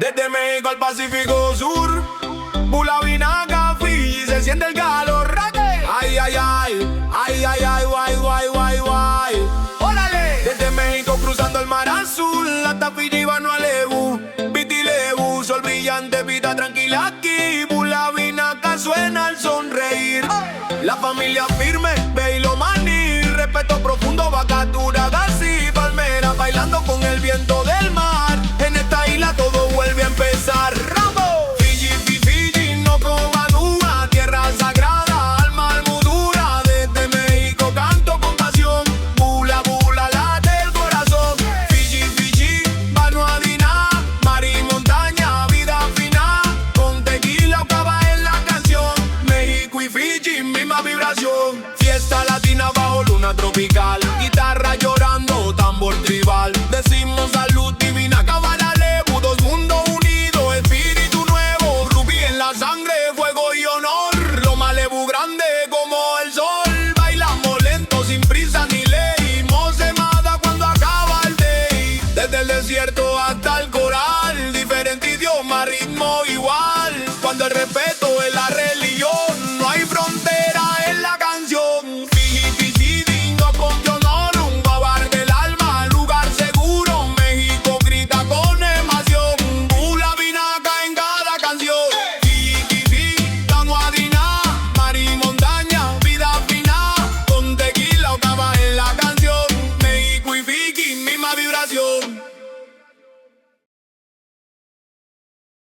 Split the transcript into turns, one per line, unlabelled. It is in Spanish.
Desde México al Pacífico Sur, Bulavinaca, Fiji, se siente el calor. Ay, ay, ay, ay, ay, ay, guay, guay, guay, guay. ¡Órale! Desde México cruzando el mar azul, hasta Fiji, Vanuatu, Viti Levu, sol brillante, vida tranquila aquí. Bulavinaca suena al sonreír. La familia firme, Bailo Mani, respeto profundo, Vacatura, García, Palmera, bailando con el viento del mar. En esta isla todo vuelve a empezar. ¡Rambo! Fiji, Fiji, no Cobadúa, tierra sagrada, alma almudura. Desde México canto con pasión, bula, bula, late el corazón. Fiji, Fiji, Vanuadina, mar y montaña, vida fina. Con tequila acaba en la canción. México y Fiji, misma vibración. Fiesta latina bajo luna tropical.